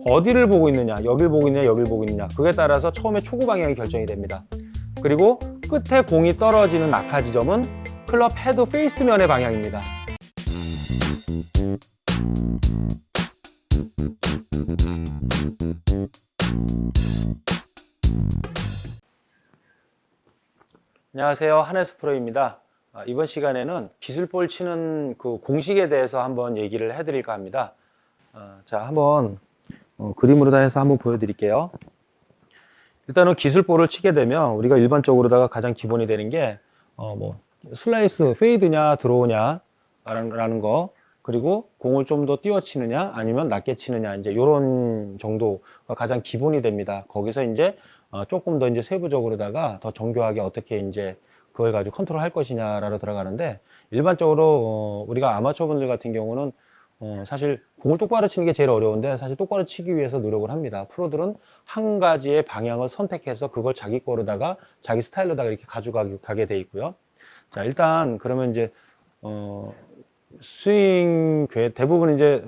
어디를 보고 있느냐, 여길 보고 있느냐, 여길 보고 있느냐, 그에 따라서 처음에 초구 방향이 결정이 됩니다. 그리고 끝에 공이 떨어지는 낙하 지점은 클럽 헤드 페이스면의 방향입니다. 안녕하세요, 한혜수 프로입니다. 이번 시간에는 기술볼 치는 그 공식에 대해서 한번 얘기를 해드릴까 합니다. 자, 한번 그림으로 다 해서 한번 보여드릴게요. 일단은 기술볼을 치게 되면 우리가 일반적으로다가 가장 기본이 되는 게 슬라이스, 페이드냐, 드로우냐 라는 거, 그리고 공을 좀 더 띄워치느냐 아니면 낮게 치느냐, 이제 요런 정도가 가장 기본이 됩니다. 거기서 이제 조금 더 이제 세부적으로다가 더 정교하게 어떻게 이제 그걸 가지고 컨트롤 할 것이냐로 들어가는데, 일반적으로 우리가 아마추어 분들 같은 경우는 사실 공을 똑바로 치는 게 제일 어려운데, 사실 똑바로 치기 위해서 노력을 합니다. 프로들은 한 가지의 방향을 선택해서 그걸 자기 거로다가 자기 스타일로다가 이렇게 가져가게 돼 있고요. 자, 일단 그러면 이제 스윙 대부분 이제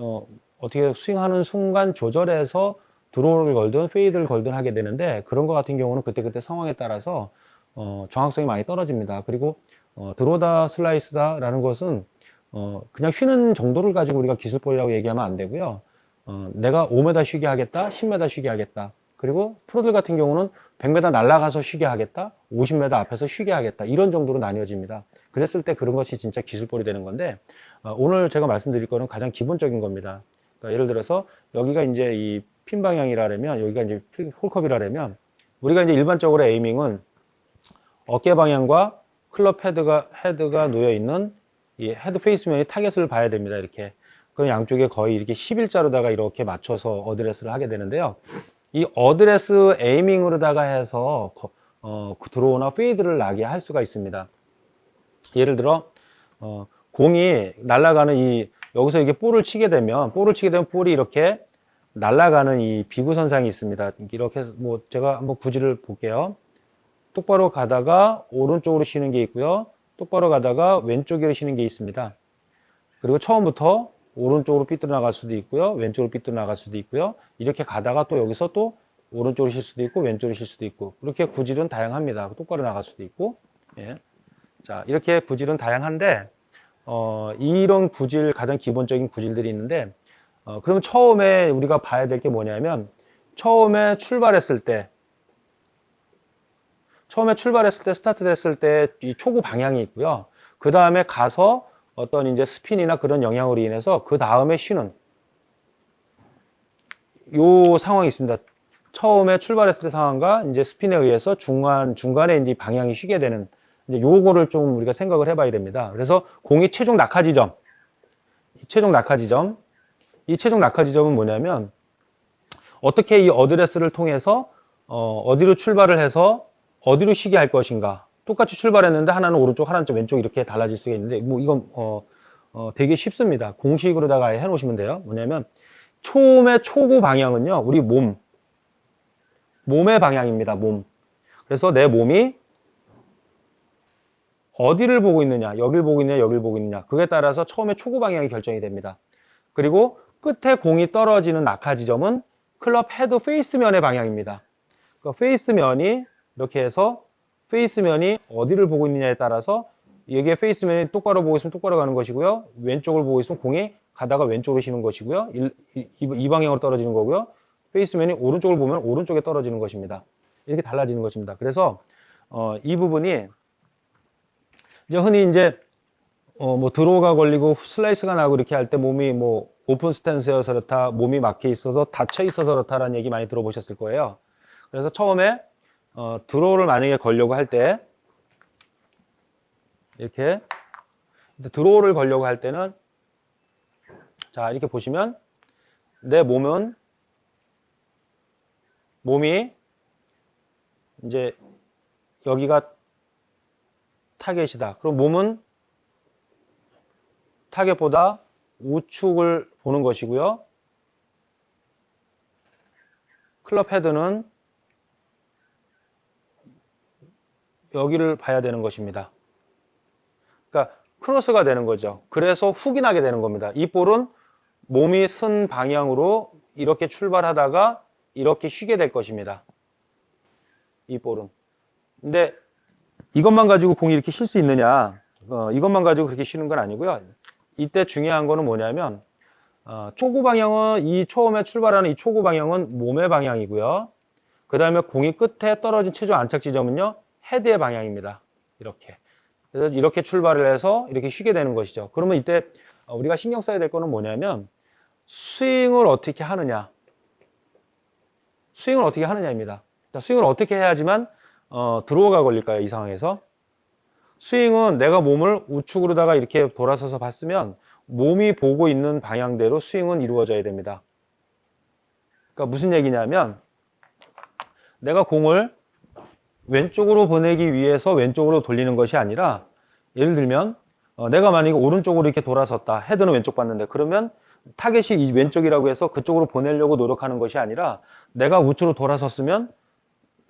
어떻게 스윙하는 순간 조절해서 드로우를 걸든 페이드를 걸든 하게 되는데, 그런 거 같은 경우는 그때그때 상황에 따라서 정확성이 많이 떨어집니다. 그리고 드로우다 슬라이스다 라는 것은 그냥 쉬는 정도를 가지고 우리가 기술볼이라고 얘기하면 안 되고요. 내가 5m 쉬게 하겠다, 10m 쉬게 하겠다. 그리고 프로들 같은 경우는 100m 날아가서 쉬게 하겠다, 50m 앞에서 쉬게 하겠다, 이런 정도로 나뉘어집니다. 그랬을 때 그런 것이 진짜 기술볼이 되는 건데, 오늘 제가 말씀드릴 거는 가장 기본적인 겁니다. 그러니까 예를 들어서 여기가 이제 이 핀 방향이라면, 여기가 이제 홀컵이라면, 우리가 이제 일반적으로 에이밍은 어깨 방향과 클럽 헤드가 놓여 있는 이 헤드 페이스면이 타겟을 봐야 됩니다. 이렇게. 그럼 양쪽에 거의 이렇게 11자로다가 이렇게 맞춰서 어드레스를 하게 되는데요. 이 어드레스 에이밍으로다가 해서 드로우나 페이드를 나게 할 수가 있습니다. 예를 들어 공이 날아가는 여기서 이게 볼을 치게 되면 볼이 이렇게 날아가는 이 비구선상이 있습니다. 이렇게 해서 제가 한번 구질을 볼게요. 똑바로 가다가 오른쪽으로 쉬는 게 있고요. 똑바로 가다가 왼쪽으로 쉬는 게 있습니다. 그리고 처음부터 오른쪽으로 삐뚤어 나갈 수도 있고요. 왼쪽으로 삐뚤어 나갈 수도 있고요. 이렇게 가다가 또 여기서 또 오른쪽으로 쉴 수도 있고 왼쪽으로 쉴 수도 있고, 이렇게 구질은 다양합니다. 똑바로 나갈 수도 있고. 예. 자, 이렇게 구질은 다양한데 이런 구질, 가장 기본적인 구질들이 있는데, 그러면 처음에 우리가 봐야 될 게 뭐냐면, 처음에 출발했을 때 스타트 됐을 때 이 초구 방향이 있고요. 그 다음에 가서 어떤 이제 스핀이나 그런 영향으로 인해서 그 다음에 쉬는 요 상황이 있습니다. 처음에 출발했을 때 상황과 이제 스핀에 의해서 중간에 이제 방향이 쉬게 되는, 이제 요거를 좀 우리가 생각을 해봐야 됩니다. 그래서 공이 최종 낙하 지점은 뭐냐면, 어떻게 이 어드레스를 통해서 어디로 출발을 해서 어디로 쉬게 할 것인가. 똑같이 출발했는데 하나는 오른쪽, 하나는 왼쪽, 이렇게 달라질 수가 있는데, 이건 되게 쉽습니다. 공식으로다가 해 놓으시면 돼요. 뭐냐면, 처음의 초구 방향은요, 우리 몸의 방향입니다. 그래서 내 몸이 어디를 보고 있느냐, 여길 보고 있느냐, 여길 보고 있느냐, 그에 따라서 처음에 초구 방향이 결정이 됩니다. 그리고 끝에 공이 떨어지는 낙하 지점은 클럽 헤드 페이스면의 방향입니다. 그러니까 페이스면이 이렇게 해서, 페이스면이 어디를 보고 있느냐에 따라서, 여기에 페이스면이 똑바로 보고 있으면 똑바로 가는 것이고요. 왼쪽을 보고 있으면 공이 가다가 왼쪽으로 쉬는 것이고요. 이 방향으로 떨어지는 거고요. 페이스면이 오른쪽을 보면 오른쪽에 떨어지는 것입니다. 이렇게 달라지는 것입니다. 그래서 이 부분이 이제 흔히 이제 드로우가 걸리고 슬라이스가 나고 이렇게 할 때 몸이 오픈 스탠스여서 그렇다, 몸이 막혀 있어서 닫혀 있어서 그렇다라는 얘기 많이 들어보셨을 거예요. 그래서 처음에 드로우를 만약에 걸려고 할 때, 이렇게 드로우를 걸려고 할 때는, 자, 이렇게 보시면 내 몸이 이제 여기가 타겟이다. 그럼 몸은 타겟보다 우측을 보는 것이고요. 클럽 헤드는 여기를 봐야 되는 것입니다. 그러니까 크로스가 되는 거죠. 그래서 훅이 나게 되는 겁니다. 이 볼은 몸이 쓴 방향으로 이렇게 출발하다가 이렇게 쉬게 될 것입니다. 이 볼은. 근데 이것만 가지고 공이 이렇게 쉴 수 있느냐? 이것만 가지고 그렇게 쉬는 건 아니고요. 이때 중요한 거는 뭐냐면 초구 방향은 이 처음에 출발하는 이 초구 방향은 몸의 방향이고요. 그 다음에 공이 끝에 떨어진 최종 안착 지점은요, 헤드의 방향입니다. 이렇게. 그래서 이렇게 출발을 해서 이렇게 쉬게 되는 것이죠. 그러면 이때 우리가 신경 써야 될 거는 뭐냐면 스윙을 어떻게 하느냐. 스윙을 어떻게 하느냐입니다. 자, 스윙을 어떻게 해야지만 드로우가 걸릴까요? 이 상황에서. 스윙은 내가 몸을 우측으로다가 이렇게 돌아서서 봤으면 몸이 보고 있는 방향대로 스윙은 이루어져야 됩니다. 그러니까 무슨 얘기냐면 내가 공을 왼쪽으로 보내기 위해서 왼쪽으로 돌리는 것이 아니라 예를 들면 내가 만약에 오른쪽으로 이렇게 돌아섰다. 헤드는 왼쪽 봤는데 그러면 타겟이 이 왼쪽이라고 해서 그쪽으로 보내려고 노력하는 것이 아니라 내가 우측으로 돌아섰으면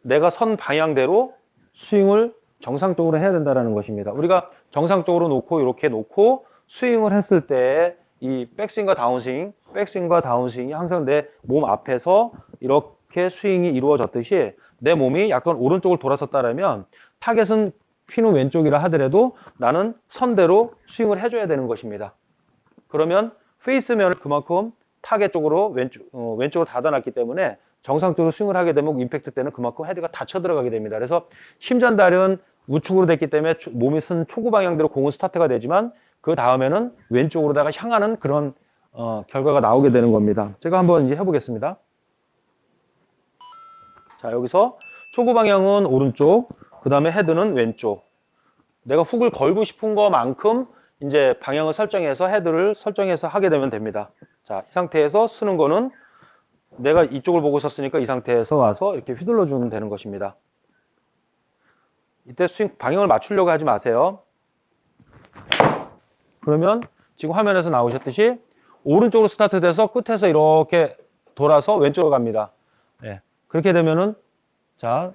내가 선 방향대로 스윙을 정상적으로 해야 된다는 것입니다. 우리가 정상적으로 놓고 이렇게 놓고 스윙을 했을 때 이 백스윙과 다운스윙, 백스윙과 다운스윙이 항상 내 몸 앞에서 이렇게 스윙이 이루어졌듯이 내 몸이 약간 오른쪽으로 돌아섰다면 타겟은 피는 왼쪽이라 하더라도 나는 선대로 스윙을 해줘야 되는 것입니다. 그러면 페이스면을 그만큼 타겟 쪽으로 왼쪽으로 닫아놨기 때문에 정상적으로 스윙을 하게 되면 임팩트 때는 그만큼 헤드가 닫혀 들어가게 됩니다. 그래서 심전달은 우측으로 됐기 때문에 몸이 쓴 초구 방향대로 공은 스타트가 되지만 그 다음에는 왼쪽으로다가 향하는 그런 결과가 나오게 되는 겁니다. 제가 한번 이제 해보겠습니다. 자, 여기서 초구 방향은 오른쪽, 그 다음에 헤드는 왼쪽. 내가 훅을 걸고 싶은 것만큼 이제 방향을 설정해서 헤드를 설정해서 하게 되면 됩니다. 자, 이 상태에서 쓰는 거는 내가 이쪽을 보고 섰으니까 이 상태에서 와서 이렇게 휘둘러 주면 되는 것입니다. 이때 스윙 방향을 맞추려고 하지 마세요. 그러면 지금 화면에서 나오셨듯이 오른쪽으로 스타트돼서 끝에서 이렇게 돌아서 왼쪽으로 갑니다. 네. 그렇게 되면은 자,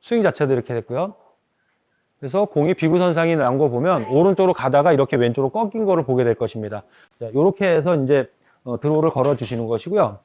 스윙 자체도 이렇게 됐고요. 그래서 공이 비구선상이 난 거 보면 오른쪽으로 가다가 이렇게 왼쪽으로 꺾인 거를 보게 될 것입니다. 자, 이렇게 해서 이제 드로우를 걸어 주시는 것이고요.